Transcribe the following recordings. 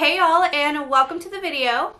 Hey y'all, and welcome to the video.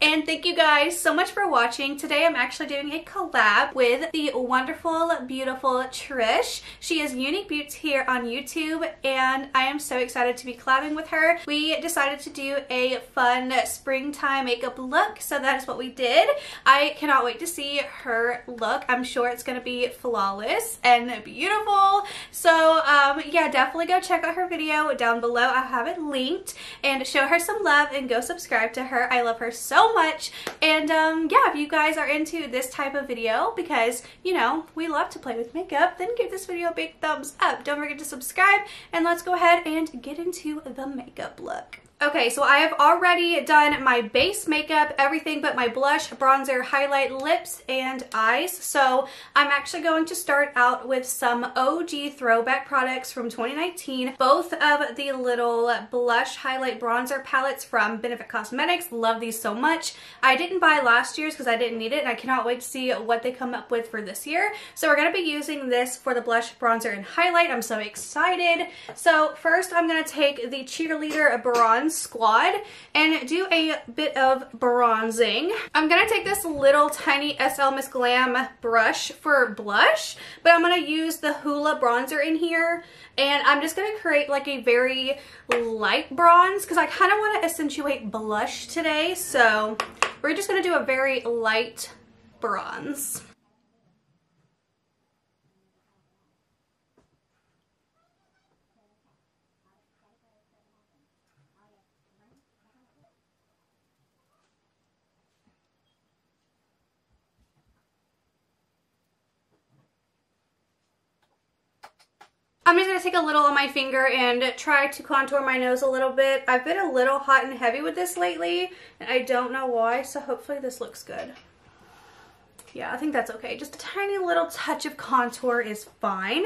And thank you guys so much for watching. Today I'm actually doing a collab with the wonderful, beautiful Trish. She is Unique Beauts here on YouTube, and I am so excited to be collabing with her. We decided to do a fun springtime makeup look, so that is what we did. I cannot wait to see her look. I'm sure it's going to be flawless and beautiful. So yeah, definitely go check out her video down below. I have it linked, and show her some love and go subscribe to her. I love her so much. And yeah, if you guys are into this type of video, because you know we love to play with makeup, then give this video a big thumbs up. Don't forget to subscribe, and let's go ahead and get into the makeup look. Okay, so I have already done my base makeup, everything but my blush, bronzer, highlight, lips, and eyes. So I'm actually going to start out with some OG throwback products from 2019. Both of the little blush, highlight, bronzer palettes from Benefit Cosmetics. Love these so much. I didn't buy last year's because I didn't need it, and I cannot wait to see what they come up with for this year. So we're going to be using this for the blush, bronzer, and highlight. I'm so excited. So first I'm going to take the Cheerleader Bronze Squad and do a bit of bronzing. I'm gonna take this little tiny SL Miss Glam brush for blush, but I'm gonna use the Huda bronzer in here, and I'm just gonna create like a very light bronze because I kind of want to accentuate blush today. So we're just gonna do a very light bronze. I'm just going to take a little on my finger and try to contour my nose a little bit. I've been a little hot and heavy with this lately, and I don't know why, so hopefully this looks good. Yeah, I think that's okay. Just a tiny little touch of contour is fine.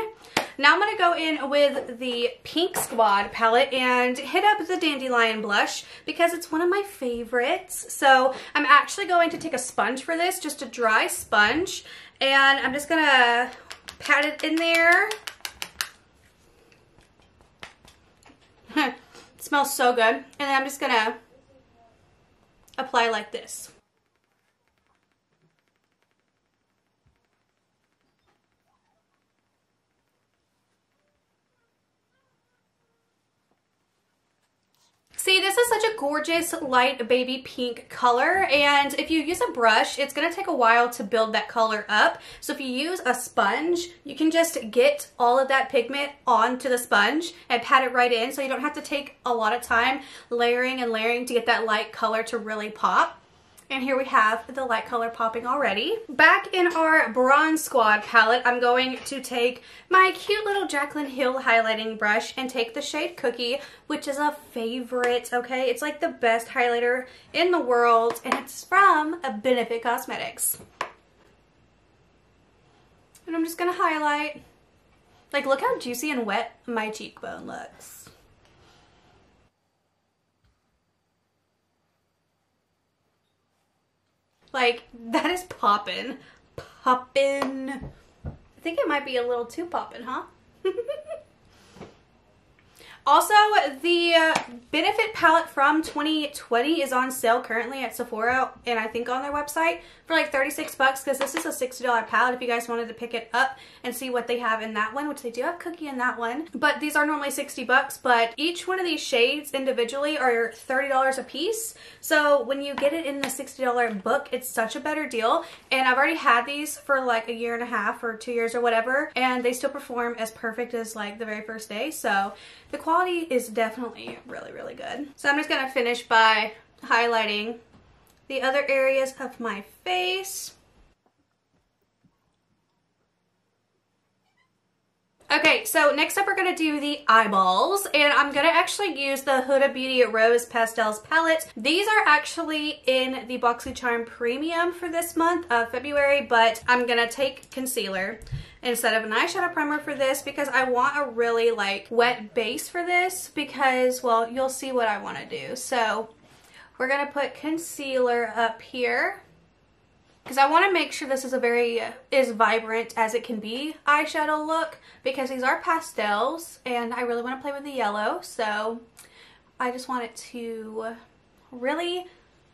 Now I'm going to go in with the Pink Squad palette and hit up the Dandelion blush because it's one of my favorites. So I'm actually going to take a sponge for this, just a dry sponge, and I'm just going to pat it in there. It smells so good. And then I'm just gonna apply like this. See, this is such a gorgeous light baby pink color, and if you use a brush, it's going to take a while to build that color up. So if you use a sponge, you can just get all of that pigment onto the sponge and pat it right in, so you don't have to take a lot of time layering and layering to get that light color to really pop. And here we have the light color popping already. Back in our Bronze Squad palette, I'm going to take my cute little Jaclyn Hill highlighting brush and take the shade Cookie, which is a favorite, okay? It's like the best highlighter in the world, and it's from Benefit Cosmetics. And I'm just gonna highlight. Like, look how juicy and wet my cheekbone looks. Like, that is poppin'. Poppin'. I think it might be a little too poppin', huh? Also, the Benefit palette from 2020 is on sale currently at Sephora, and I think on their website for like 36 bucks, because this is a $60 palette if you guys wanted to pick it up and see what they have in that one, which they do have Cookie in that one. But these are normally 60 bucks, but each one of these shades individually are $30 a piece. So when you get it in the $60 book, it's such a better deal. And I've already had these for like a year and a half or 2 years or whatever, and they still perform as perfect as like the very first day. So the quality is definitely really, really good. So I'm just going to finish by highlighting the other areas of my face. Okay, so next up we're going to do the eyeballs, and I'm going to actually use the Huda Beauty Rose Pastels palette. These are actually in the BoxyCharm Premium for this month of February, but I'm going to take concealer instead of an eyeshadow primer for this because I want a really like wet base for this because, well, you'll see what I want to do. So we're going to put concealer up here because I want to make sure this is a very as vibrant as it can be eyeshadow look, because these are pastels and I really want to play with the yellow. So I just want it to really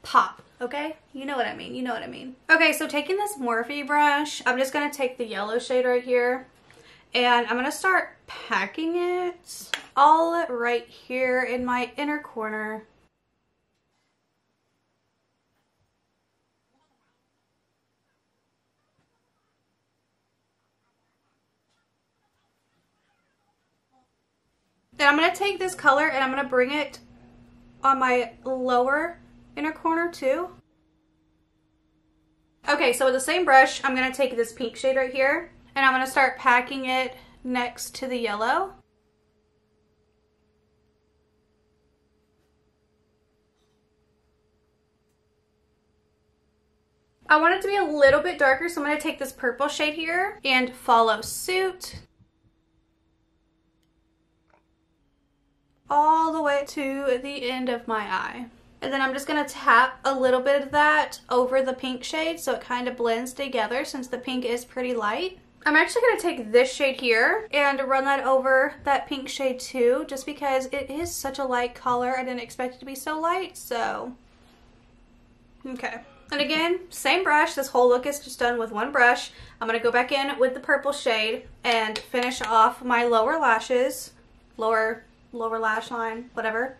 pop, okay? You know what I mean, you know what I mean. Okay, so taking this Morphe brush, I'm just gonna take the yellow shade right here and I'm gonna start packing it all right here in my inner corner. Then I'm gonna take this color and I'm gonna bring it on my lower inner corner too. Okay, so with the same brush, I'm gonna take this pink shade right here and I'm gonna start packing it next to the yellow. I want it to be a little bit darker, so I'm gonna take this purple shade here and follow suit all the way to the end of my eye. And then I'm just going to tap a little bit of that over the pink shade so it kind of blends together since the pink is pretty light. I'm actually going to take this shade here and run that over that pink shade too, just because it is such a light color. I didn't expect it to be so light, so okay. And again, same brush. This whole look is just done with one brush. I'm going to go back in with the purple shade and finish off my lower lashes, lower lash line, whatever.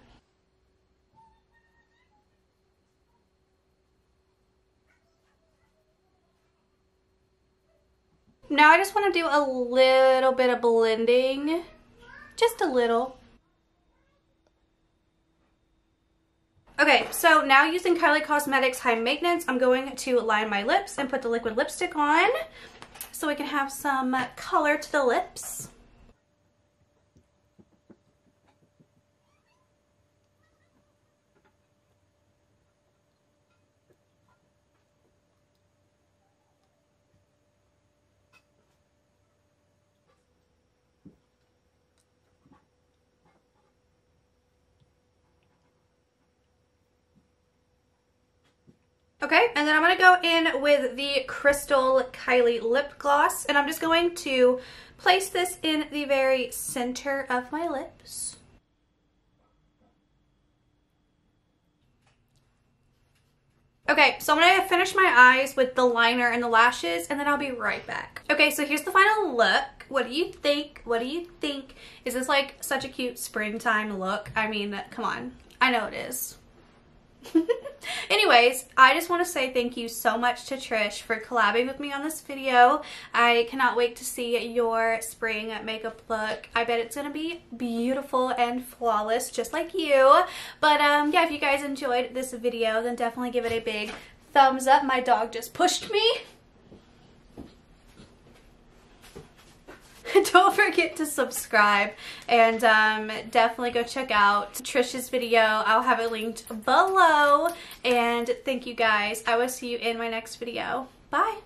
Now I just want to do a little bit of blending, just a little. Okay, so now using Kylie Cosmetics High Maintenance, I'm going to line my lips and put the liquid lipstick on so we can have some color to the lips. Okay, and then I'm going to go in with the Crystal Kylie Lip Gloss, and I'm just going to place this in the very center of my lips. Okay, so I'm going to finish my eyes with the liner and the lashes, and then I'll be right back. Okay, so here's the final look. What do you think? What do you think? Is this like such a cute springtime look? I mean, come on. I know it is. Anyways, I just want to say thank you so much to Trish for collabing with me on this video. I cannot wait to see your spring makeup look. I bet it's going to be beautiful and flawless just like you. But yeah, if you guys enjoyed this video, then definitely give it a big thumbs up. My dog just pushed me. Don't forget to subscribe and definitely go check out Trish's video. I'll have it linked below. And thank you guys. I will see you in my next video. Bye.